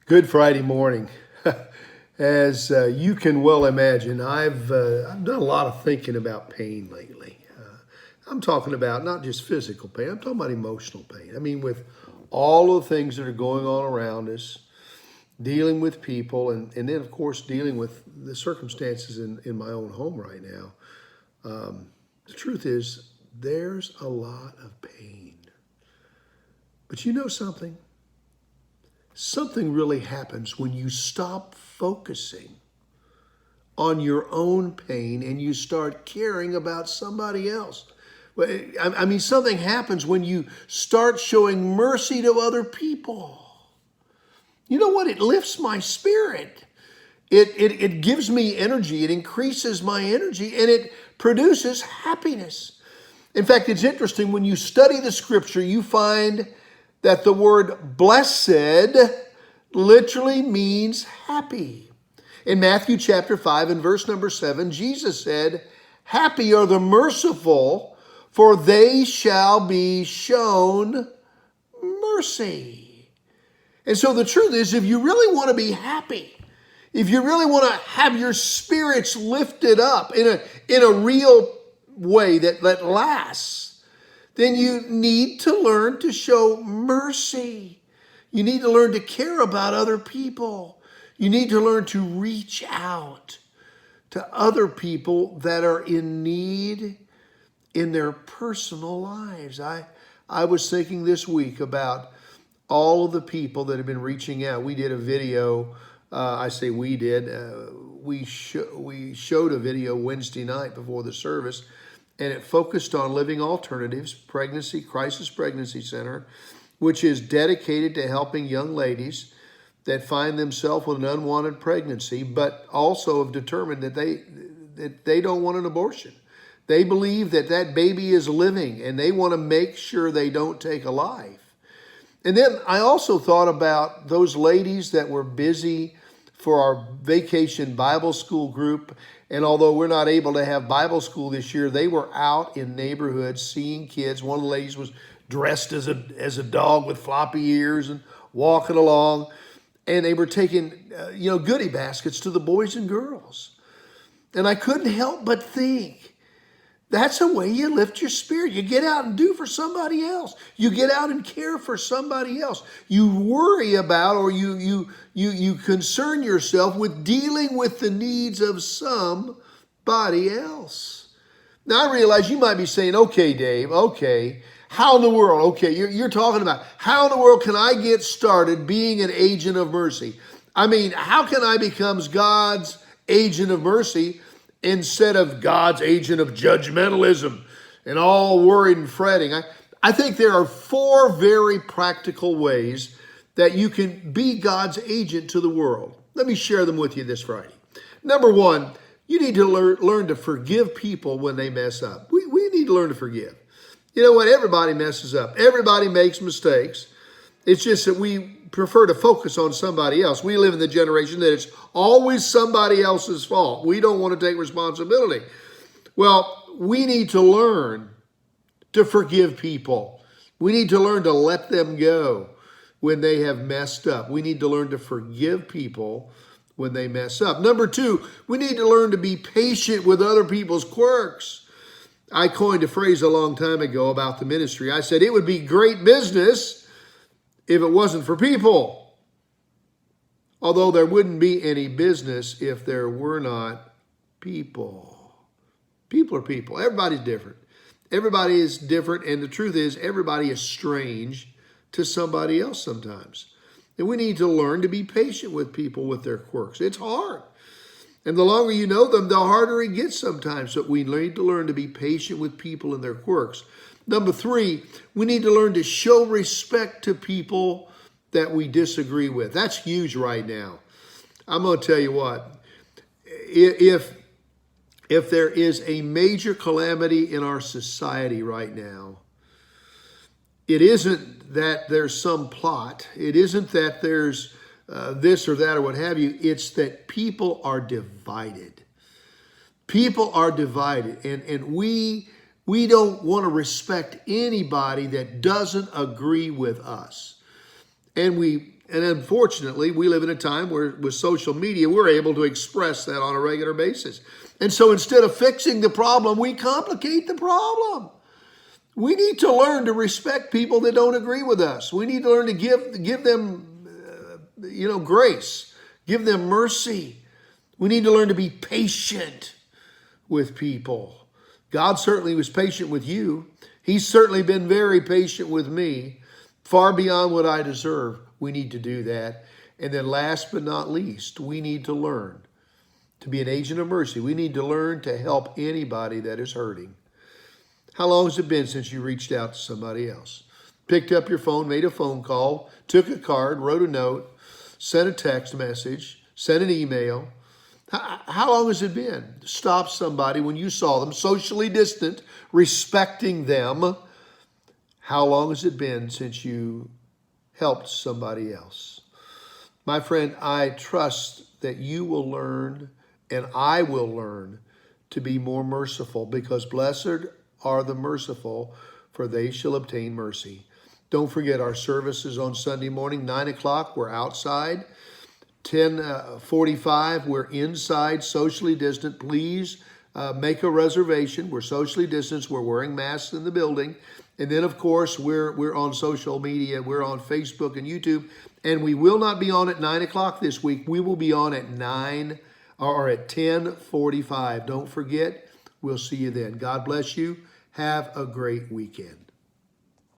Good Friday morning. As you can well imagine, I've done a lot of thinking about pain lately. I'm talking about not just physical pain, I'm talking about emotional pain. I mean, with all of the things that are going on around us, dealing with people, and then, of course, dealing with the circumstances in my own home right now. The truth is, there's a lot of pain. But you know something? Something really happens when you stop focusing on your own pain and you start caring about somebody else. Well, I mean, something happens when you start showing mercy to other people. You know what? It lifts my spirit. It gives me energy. It increases my energy and it produces happiness. In fact, it's interesting when you study the scripture, you find that the word blessed literally means happy. In Matthew chapter 5 and verse number 7, Jesus said, "Happy are the merciful, for they shall be shown mercy." And so the truth is, if you really want to be happy, if you really want to have your spirits lifted up in a real way that lasts, then you need to learn to show mercy. You need to learn to care about other people. You need to learn to reach out to other people that are in need in their personal lives. I was thinking this week about all of the people that have been reaching out. We did a video. I say we did. We showed a video Wednesday night before the service, and it focused on Living Alternatives Pregnancy Crisis Pregnancy Center, which is dedicated to helping young ladies that find themselves with an unwanted pregnancy, but also have determined that they don't want an abortion. They believe that that baby is living, and they want to make sure they don't take a life. And then I also thought about those ladies that were busy for our vacation Bible school group. And although we're not able to have Bible school this year, they were out in neighborhoods seeing kids. One of the ladies was dressed as a dog with floppy ears and walking along. And they were taking, goodie baskets to the boys and girls. And I couldn't help but think, that's a way you lift your spirit. You get out and do for somebody else. You get out and care for somebody else. You worry about, or you concern yourself with dealing with the needs of somebody else. Now I realize you might be saying, okay, Dave, okay, how in the world, okay, you're talking about how in the world can I get started being an agent of mercy? I mean, how can I become God's agent of mercy instead of God's agent of judgmentalism and all worried and fretting? I think there are 4 very practical ways that you can be God's agent to the world. Let me share them with you this Friday. Number 1, you need to learn to forgive people when they mess up. We need to learn to forgive. You know what? Everybody messes up. Everybody makes mistakes. It's just that we prefer to focus on somebody else. We live in the generation that it's always somebody else's fault. We don't want to take responsibility. Well, we need to learn to forgive people. We need to learn to let them go when they have messed up. We need to learn to forgive people when they mess up. Number 2, we need to learn to be patient with other people's quirks. I coined a phrase a long time ago about the ministry. I said it would be great business if it wasn't for people. Although there wouldn't be any business if there were not people. People are people. Everybody's different. Everybody is different. And the truth is, everybody is strange to somebody else sometimes. And we need to learn to be patient with people with their quirks. It's hard. And the longer you know them, the harder it gets sometimes. So we need to learn to be patient with people and their quirks. Number 3, we need to learn to show respect to people that we disagree with. That's huge right now. I'm going to tell you what, if there is a major calamity in our society right now, it isn't that there's some plot. It isn't that there's this or that or what have you. It's that people are divided. People are divided. And we don't want to respect anybody that doesn't agree with us. And And unfortunately, we live in a time where with social media, we're able to express that on a regular basis. And so instead of fixing the problem, we complicate the problem. We need to learn to respect people that don't agree with us. We need to learn to give them, grace, give them mercy. We need to learn to be patient with people. God certainly was patient with you. He's certainly been very patient with me, far beyond what I deserve. We need to do that. And then last but not least, we need to learn to be an agent of mercy. We need to learn to help anybody that is hurting. How long has it been since you reached out to somebody else? Picked up your phone, made a phone call, took a card, wrote a note, sent a text message, sent an email. How long has it been? Stop somebody when you saw them, socially distant, respecting them. How long has it been since you helped somebody else? My friend, I trust that you will learn and I will learn to be more merciful, because blessed are the merciful, for they shall obtain mercy. Don't forget our services on Sunday morning, 9 o'clock, we're outside. 10:45, we're inside, socially distant. Please make a reservation. We're socially distanced. We're wearing masks in the building. And then, of course, we're on social media. We're on Facebook and YouTube. And we will not be on at 9 o'clock this week. We will be on at 10:45. Don't forget, we'll see you then. God bless you. Have a great weekend.